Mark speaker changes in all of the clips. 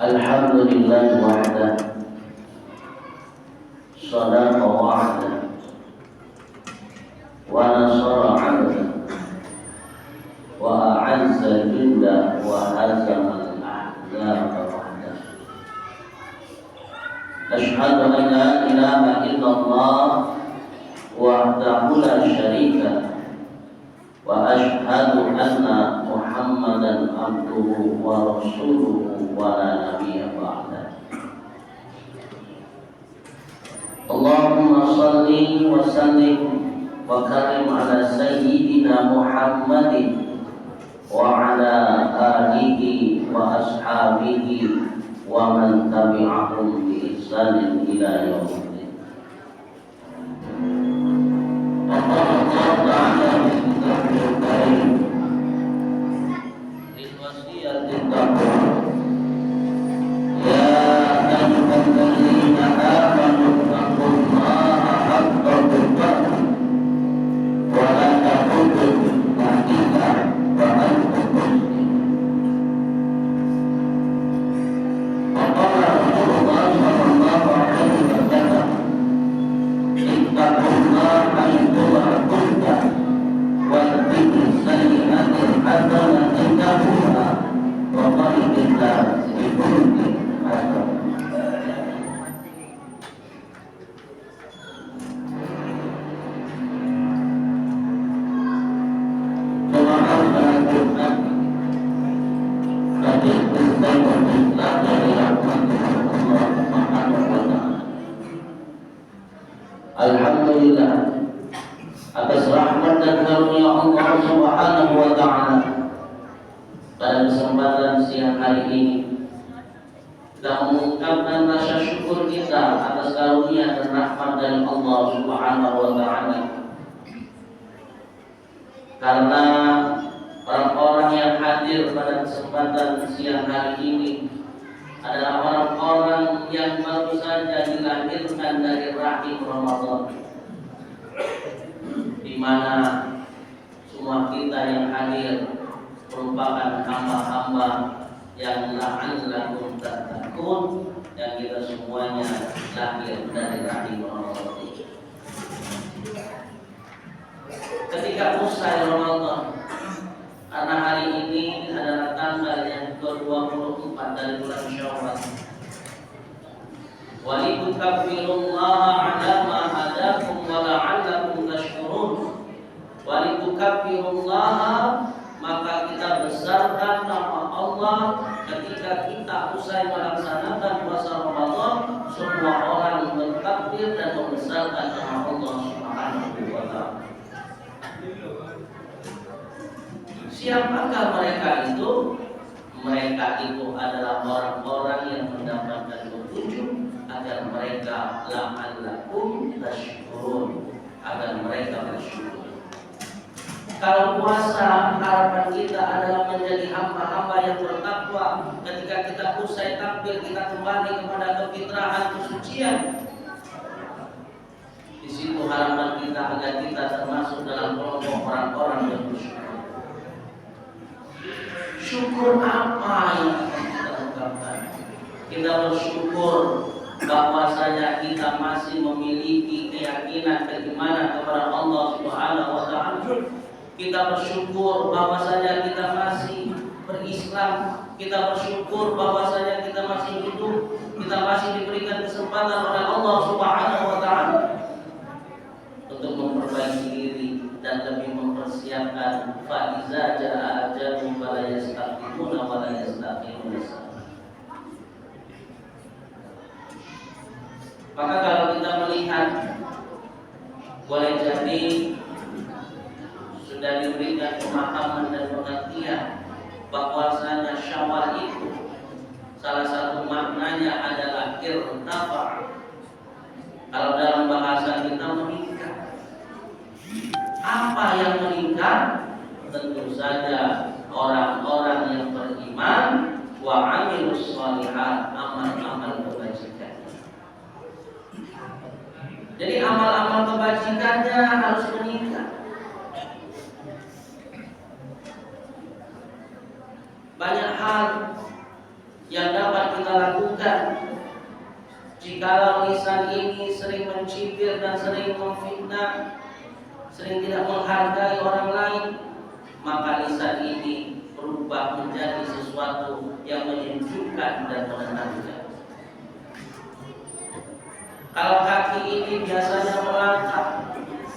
Speaker 1: Alhamdulillah wahda sadaqa wa'da wa nasara 'abda wa a'azza junda wa hazama al-ahzaba wahda. Ashhadu an la ilaha illallah wahdahu la syarika wa ashhadu anna Muhammadan abduhu wa rasuluhu wa la nabiyya ba'da. Allahumma salli wa sallim wa karim ala sayyidina Muhammadin wa ala alihi wa ashabihi wa man tabi'ahum bi ihsanin ila yaumil din. Alhamdulillah atas rahmat dan karunia Allah Subhanahu wa taala. Pada kesempatan siang hari ini kita mengungkapkan rasa syukur kita atas karunia dan rahmat dari Allah Subhanahu wa taala. Karena orang-orang yang hadir pada kesempatan siang hari ini adalah orang-orang yang baru saja dilahirkan dari rahim Ramadan, di mana semua kita yang hadir merupakan hamba-hamba yang la'allakum tattaqun, dan kita semuanya lahir dari rahim Ramadan. Ketika usai Ramadan, karena hari ini adalah tanggal yang ke-24 dari bulan Syawal. Wa litukabbirullaha 'ala ma hadakum wa la'allakum tashkurun. Wa litukabbirullaha, maka kita besarkan nama Allah ketika kita usai melaksanakan puasa Ramadan. Semua orang bertakbir dan membesarkan nama Allah Subhanahu wa taala. Siapakah mereka itu? Mereka itu adalah orang-orang yang mendapatkan petunjuk agar mereka la'allakum tashkurun, agar mereka bersyukur. Kalau puasa, harapan kita adalah menjadi hamba-hamba yang bertakwa. Ketika kita usai takbir, kita kembali kepada kefitrahan kesucian. Di situ harapan kita agar kita termasuk dalam kelompok orang-orang yang bersyukur. Syukur apa yang kita ungkapkan? Kita bersyukur bahwasanya kita masih memiliki keyakinan keimanan kepada Allah Subhanahu wa taala. Kita bersyukur bahwasanya kita masih berislam. Kita bersyukur bahwasanya kita masih hidup. Kita masih diberikan kesempatan oleh Allah Subhanahu wa taala untuk memperbaiki diri dan lebih mempersiapkan faiza jaa ajalun fala yastaqimuna wa la yastaqimuna. Maka kalau kita melihat, boleh jadi sudah diberikan pemahaman dan pengertian bahwasanya Syawal itu salah satu maknanya adalah irtafa. Kalau dalam bahasa kita meningkat. Apa yang meningkat? Tentu saja orang-orang yang beriman wa amilus shalihat, amal-amal kebajikan. Jadi amal-amal kebajikannya harus meningkat. Banyak hal yang dapat kita lakukan. Jikalau lisan ini sering mencibir dan sering memfitnah, sering tidak menghargai orang lain, maka lisan ini berubah menjadi sesuatu yang menyejukkan dan menenangkan. Kalau kaki ini biasanya melangkah,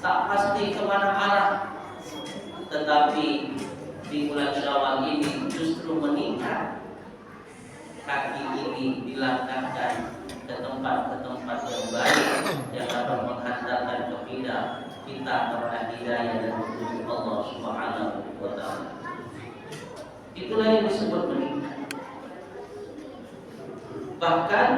Speaker 1: tak pasti kemana arah, tetapi di bulan Syawal ini justru meningkat. Kaki ini dilangkahkan ke tempat-tempat yang baik yang dapat menghantarkan kepada kita kepada hidayah dan petunjuk Allah Subhanahu wa Ta'ala. Itulah yang disebut meningkat. Bahkan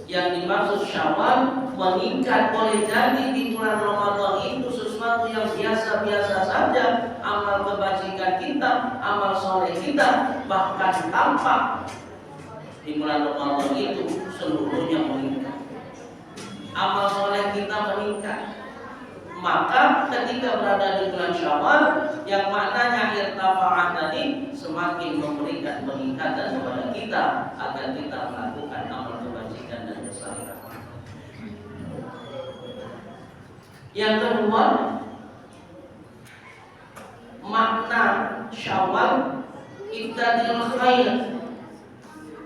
Speaker 1: yang dimaksud Syawal meningkat boleh jadi di bulan Ramadan itu sesuatu yang biasa-biasa saja. Amal kebajikan kita, amal soleh kita bahkan tampak di bulan Ramadan itu seluruhnya meningkat. Amal soleh kita meningkat. Maka ketika berada di bulan Syawal yang maknanya irtafa'ah tadi semakin memberikan peningkatan kepada kita agar kita melakukan amal kebajikan dan kesalehan. Yang kedua, makna Syawal ibtadil khair,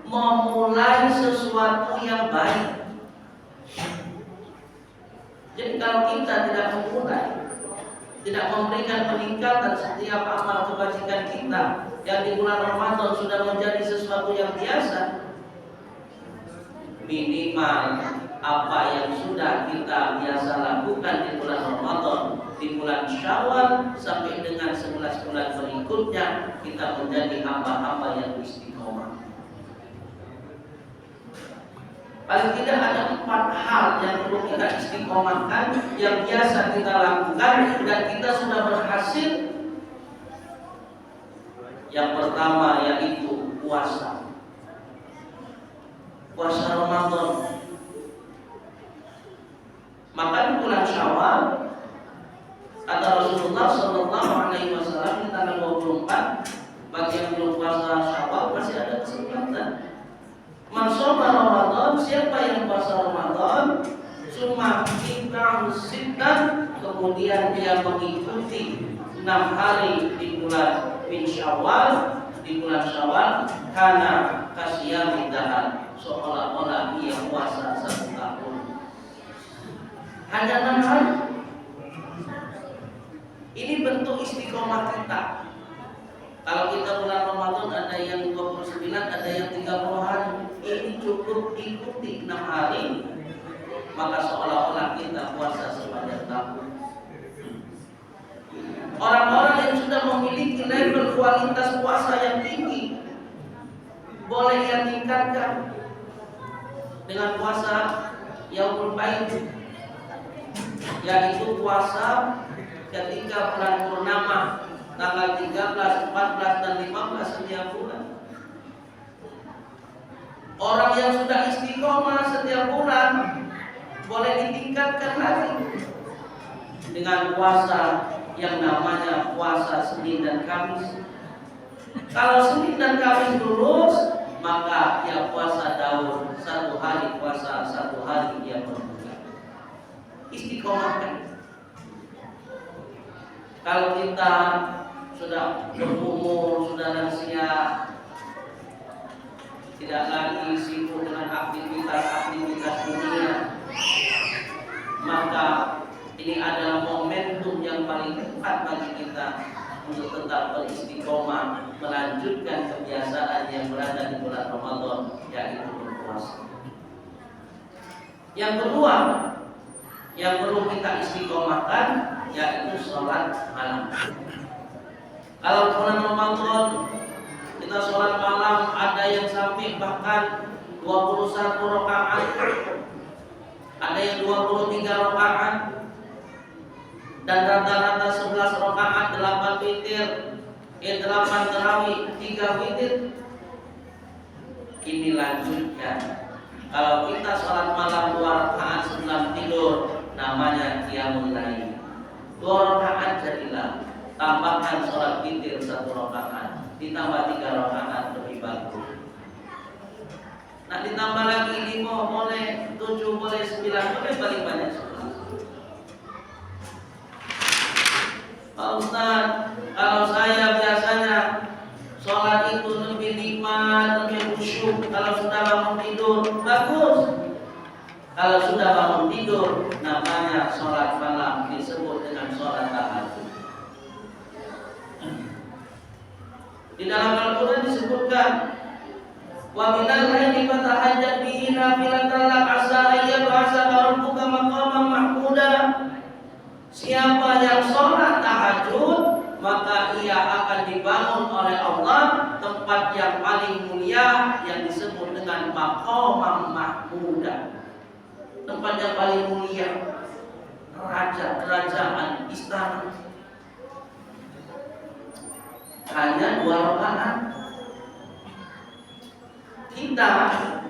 Speaker 1: memulai sesuatu yang baik. Jadi kalau kita tidak memulai, tidak memberikan peningkatan setiap amal kebajikan kita yang di bulan Ramadan sudah menjadi sesuatu yang biasa, minimal apa yang sudah kita biasa lakukan di bulan Ramadan, di bulan Syawal sampai dengan 11 bulan berikutnya kita menjadi hamba-hamba yang istiqomah. Paling tidak ada 4 hal yang perlu kita istiqomahkan yang biasa kita lakukan dan kita sudah berhasil. Yang pertama yaitu puasa. Puasa Ramadan. Maka di bulan Syawal kata Rasulullah SAW di tanggal 24, bagi yang belum puasa Syawal masih ada kesempatan. Man shoma Ramadan, siapa yang puasa Ramadan, cuma ita'u sittan, kemudian dia mengikuti 6 hari di bulan Syawal, di bulan Syawal, karena kasyami dahar, seolah-olah dia puasa 1 tahun. Hanya 6 hari. Ini bentuk istiqomah kita. Kalau kita bulan Ramadan ada yang 29, ada yang 30 hari. Ini cukup ikuti 6 hari, maka seolah-olah kita puasa sepanjang tahun. Orang-orang yang sudah memiliki level kualitas puasa yang tinggi, boleh ia tingkatkan dengan puasa Yaumul Bait, yaitu puasa ketika bulan purnama tanggal 13, 14, dan 15 setiap bulan. Orang yang sudah istiqomah setiap bulan boleh ditingkatkan lagi dengan puasa yang namanya puasa Senin dan Kamis. Kalau Senin dan Kamis lulus, maka ya puasa Daud 1 hari puasa, 1 hari dia berbuka. Istiqomahkan. Kalau kita sudah berumur, sudah lansia, tidak lagi sibuk dengan aktivitas dunia, maka ini adalah momentum yang paling tepat bagi kita untuk tetap beristiqomah melanjutkan kebiasaan yang berada di bulan Ramadan, yaitu berpuasa. Yang kedua yang perlu kita istiqomahkan yaitu sholat malam. Kalau bulan Ramadan kita sholat malam ada yang sampai bahkan 21 rakaat, ada yang 23 rakaat, dan rata-rata 11 rakaat, 8 witir, 8 tarawih, 3 witir. Ini lanjutkan. Kalau kita sholat malam 2 rakaat sebelum tidur, namanya qiyamul lail. 2 rakaat jadilah, tambahkan sholat witir 1 rakaat, ditambah 3 rakaat lebih bagus. Nak ditambah lagi 5 boleh, 7 boleh, 9 boleh, paling banyak 11. Pak Ustaz, kalau saya biasanya sholat itu lebih nikmat, lebih khusyuk kalau sudah bangun tidur, bagus. Kalau sudah bangun tidur, namanya sholat malam, disebut dengan sholat tahajud. Di dalam Al-Quran disebutkan, wa minal laili fatahajjat bihi nafilatan lak asa ayyab'asaka rabbuka maqaman mahmuda. Siapa yang sholat tahajud, maka ia akan dibangun oleh Allah tempat yang paling mulia yang disebut dengan maqaman mahmuda. Tempat yang paling mulia, raja, kerajaan, istana. Hanya 2 rakaat. Kita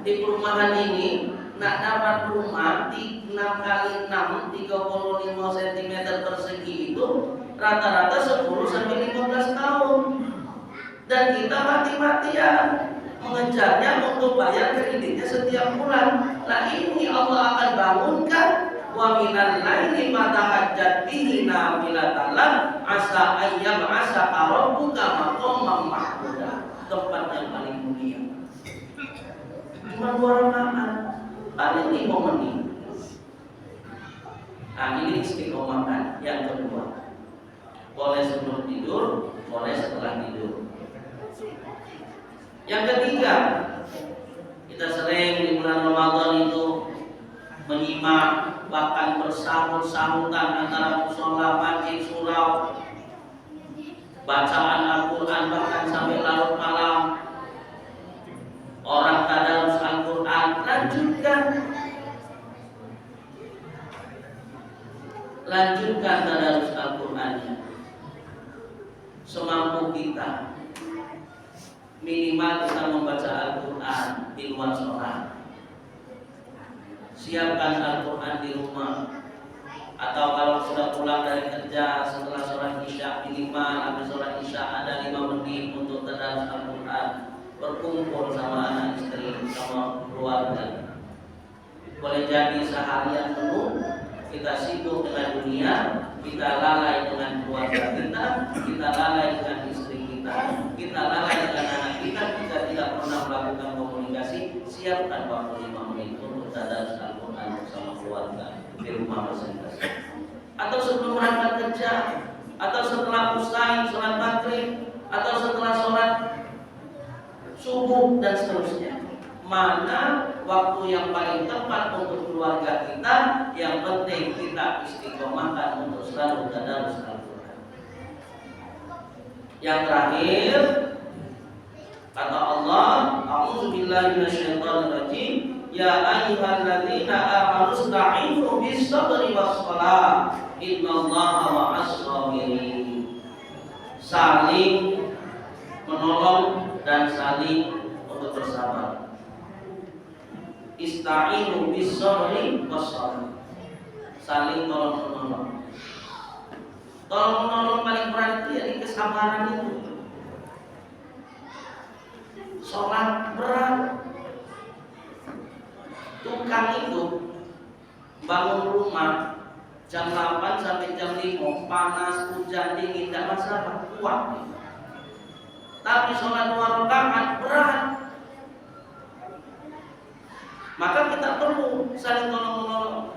Speaker 1: di perumahan ini nak dapat rumah 6 kali 6 35 cm persegi itu rata-rata 10 sampai 15 tahun. Dan kita mati-matian mengejarnya untuk bayar kreditnya setiap bulan. Nah ini Allah akan bangunkan, wa minal laili fatahajjat bihi nafilatan lak asa ayyab'asaka rabbuka maqaman mahmuda. Tempat yang paling mulia. Cuma 2 rakaat, paling 5 menit. Nah ini istiqomah yang kedua. Boleh sebelum tidur, boleh setelah tidur. Yang ketiga, kita sering di bulan Ramadan itu menyimak bahkan bersahut-sahutan antara musola, masjid, surau, bacaan Al-Quran bahkan sampai larut malam. Orang tadarus Al-Quran, lanjutkan tadarus Al-Qurannya semampu kita. Minimal kita membaca Al-Quran di luar sholat. Siapkan Al-Quran di rumah. Atau kalau sudah pulang dari kerja setelah sholat isya, minimal habis sholat isya ada 5 menit untuk tadarus Al-Quran. Berkumpul sama anak istri, sama keluarga. Boleh jadi seharian penuh kita sibuk dengan dunia, kita lalai dengan keluarga kita lalai dengan istri kita lalai dengan anak kita tidak pernah melakukan komunikasi. Siapkan waktu 5 menit untuk tadarus Al-Quran bersama keluarga di rumah masing-masing. Atau sebelum berangkat kerja, atau setelah usai sholat maghrib, atau setelah sholat subuh dan seterusnya. Mana waktu yang paling tepat untuk keluarga kita? Yang penting kita istiqomahkan untuk selalu tadarus Al-Quran. Yang terakhir, kata Allah, a'udzubillahi minasyaitonirrajim, ya ayyuhalladzina amanu ista'inu bis-sabri was-shalah, innallaha ma'as-sabirin. Saling menolong dan saling untuk bersabar. Ista'inu bis-sabri was-shalah. Saling tolong-menolong. Tolong-menolong paling berat itu ya di kesabaran itu. Sholat berat. Tukang itu bangun rumah jam 8 sampai jam 5, panas, hujan, dingin, tidak masalah, kuat. Tapi sholat 2 rakaat berat. Maka kita perlu saling tolong-menolong.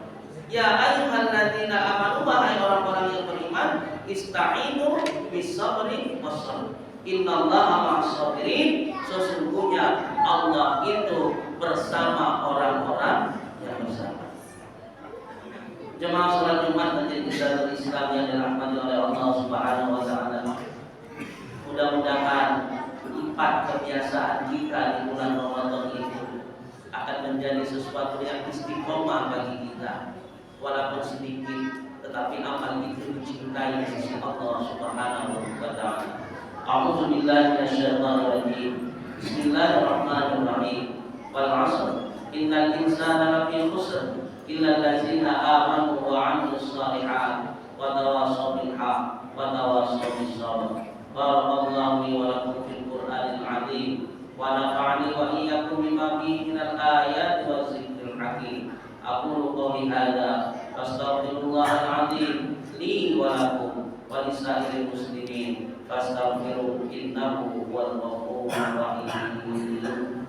Speaker 1: Ya ayyuhalladzina amanu, wahai orang-orang yang beriman, ista'inu bis-sabri was-shalah. Innallaha ma'as-sabirin. Sesungguhnya Allah itu bersama orang-orang yang bersabar. Jemaah salat Jumat menjadi Darul Islam yang dirahmati oleh Allah Subhanahu wa taala. Mudah-mudahan 4 kebiasaan kita di bulan Ramadan itu akan menjadi sesuatu yang istiqomah bagi kita. Walaupun sedikit, tetapi amal itu dicintai di sisi Allah Subhanahu wa taala. A'udzu billahi minasyaitonir rajim. Bismillahirrahmanirrahim. Wal 'ashr. Innal insana lafi khusr illa allazina amanu wa 'amilus shalihat wa tawassaw bil haqq wa tawassaw bis sabr. Barakallahu li wa lakum fil Qur'anil 'azim wa nafa'ani wa iyyakum bima fihi minal ayati wa dzikril hakim. Aqulu qouli hadza fastaghfirullahal azim li wa lakum wa lisairil muslimin fastaghfiruhu innahu huwal ghafurur rahim.